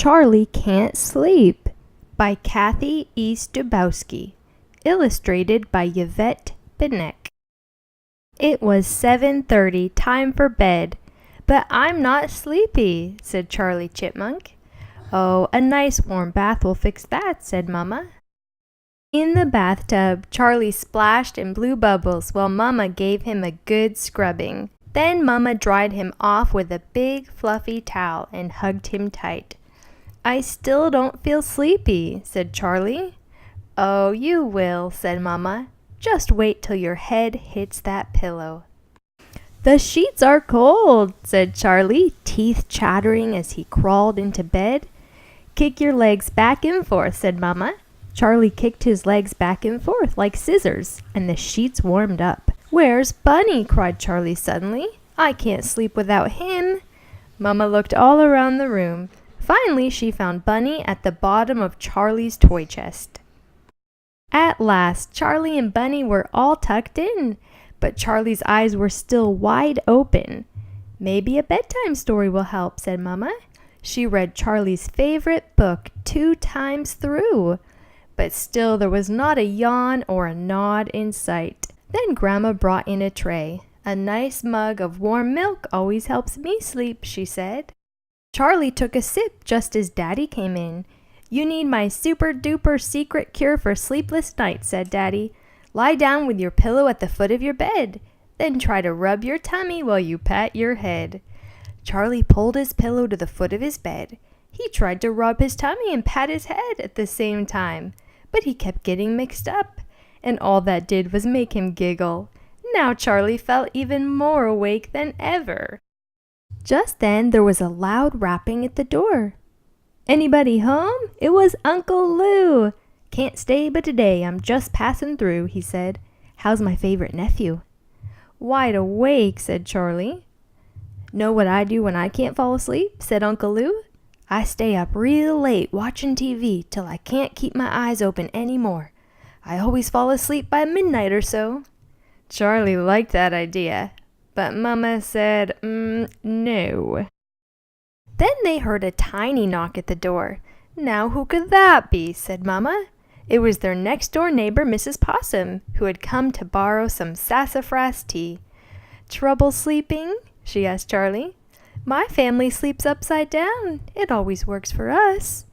Charlie Can't Sleep by Cathy Dubowski, illustrated by Yvette, Banek. It was 7:30, time for bed. "But I'm not sleepy," said Charlie Chipmunk. "Oh, a nice warm bath will fix that," said Mama. In the bathtub, Charlie splashed and blew bubbles while Mama gave him a good scrubbing. Then Mama dried him off with a big fluffy towel and hugged him tight. "I still don't feel sleepy," said Charlie. "Oh, you will," said Mama. "Just wait till your head hits that pillow." "The sheets are cold," said Charlie, teeth chattering as he crawled into bed. "Kick your legs back and forth," said Mama. Charlie kicked his legs back and forth like scissors, and the sheets warmed up. "Where's Bunny?" cried Charlie suddenly. "I can't sleep without him." Mama looked all around the room. Finally, she found Bunny at the bottom of Charlie's toy chest. At last, Charlie and Bunny were all tucked in, but Charlie's eyes were still wide open. "Maybe a bedtime story will help," said Mama. She read Charlie's favorite book 2 times through, but still there was not a yawn or a nod in sight. Then Grandma brought in a tray. "A nice mug of warm milk always helps me sleep," she said. Charlie took a sip just as Daddy came in. "You need my super-duper secret cure for sleepless nights," said Daddy. "Lie down with your pillow at the foot of your bed. Then try to rub your tummy while you pat your head." Charlie pulled his pillow to the foot of his bed. He tried to rub his tummy and pat his head at the same time, but he kept getting mixed up, and all that did was make him giggle. Now Charlie felt even more awake than ever. Just then there was a loud rapping at the door. "Anybody home?" It was Uncle Lou. "Can't stay but today, I'm just passing through," he said. "How's my favorite nephew?" "Wide awake," said Charlie. "Know what I do when I can't fall asleep?" said Uncle Lou. "I stay up real late watching TV till I can't keep my eyes open anymore. I always fall asleep by midnight or so." Charlie liked that idea, but Mama said, no. Then they heard a tiny knock at the door. "Now who could that be?" said Mama. It was their next-door neighbor, Mrs. Possum, who had come to borrow some sassafras tea. "Trouble sleeping?" she asked Charlie. "My family sleeps upside down. It always works for us."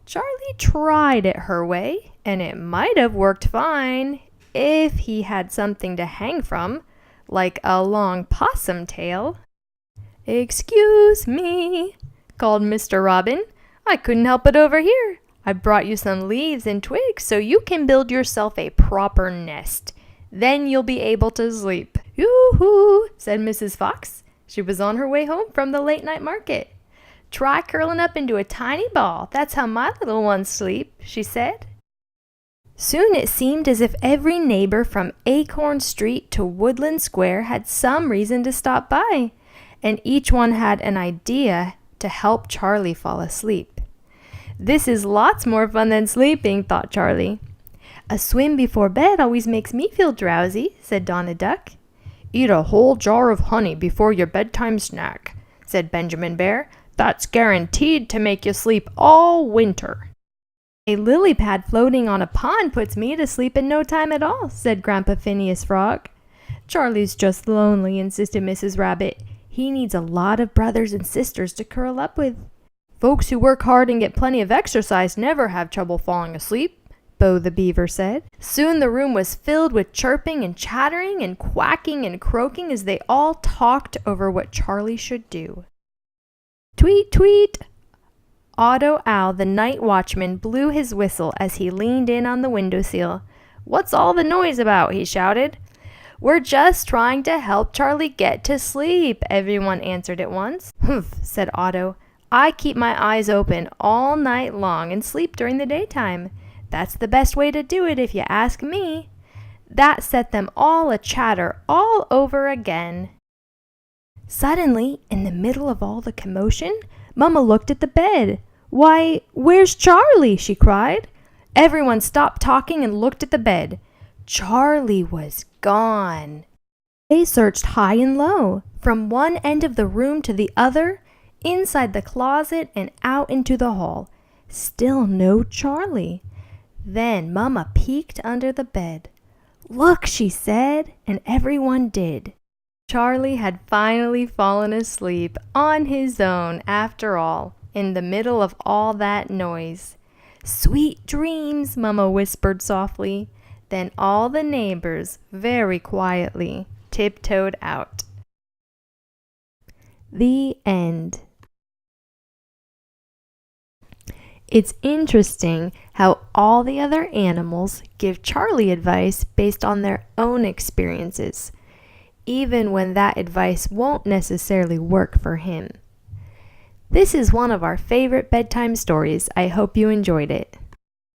Charlie tried it her way, and it might have worked fine if he had something to hang from, like a long possum tail. "Excuse me," called Mr. Robin. "I couldn't help it over here. I brought you some leaves and twigs so you can build yourself a proper nest. Then you'll be able to sleep." "Yoo-hoo," said Mrs. Fox. She was on her way home from the late-night market. "Try curling up into a tiny ball. That's how my little ones sleep," she said. Soon it seemed as if every neighbor from Acorn Street to Woodland Square had some reason to stop by, and each one had an idea to help Charlie fall asleep. "This is lots more fun than sleeping," thought Charlie. "A swim before bed always makes me feel drowsy," said Donna Duck. "Eat a whole jar of honey before your bedtime snack," said Benjamin Bear. "That's guaranteed to make you sleep all winter." "A lily pad floating on a pond puts me to sleep in no time at all," said Grandpa Phineas Frog. "Charlie's just lonely," insisted Mrs. Rabbit. "He needs a lot of brothers and sisters to curl up with." "Folks who work hard and get plenty of exercise never have trouble falling asleep," Bo the Beaver said. Soon the room was filled with chirping and chattering and quacking and croaking as they all talked over what Charlie should do. Tweet, tweet! Otto Owl, the night watchman, blew his whistle as he leaned in on the windowsill. "What's all the noise about?" he shouted. "We're just trying to help Charlie get to sleep," everyone answered at once. "Humph," said Otto. "I keep my eyes open all night long and sleep during the daytime. That's the best way to do it if you ask me." That set them all a-chatter all over again. Suddenly, in the middle of all the commotion, Mama looked at the bed. "Why, where's Charlie?" she cried. Everyone stopped talking and looked at the bed. Charlie was gone. They searched high and low, from one end of the room to the other, inside the closet and out into the hall. Still no Charlie. Then Mama peeked under the bed. "Look," she said, and everyone did. Charlie had finally fallen asleep on his own after all, in the middle of all that noise. "Sweet dreams," Mama whispered softly. Then all the neighbors, very quietly, tiptoed out. The end. It's interesting how all the other animals give Charlie advice based on their own experiences, even when that advice won't necessarily work for him. This is one of our favorite bedtime stories. I hope you enjoyed it.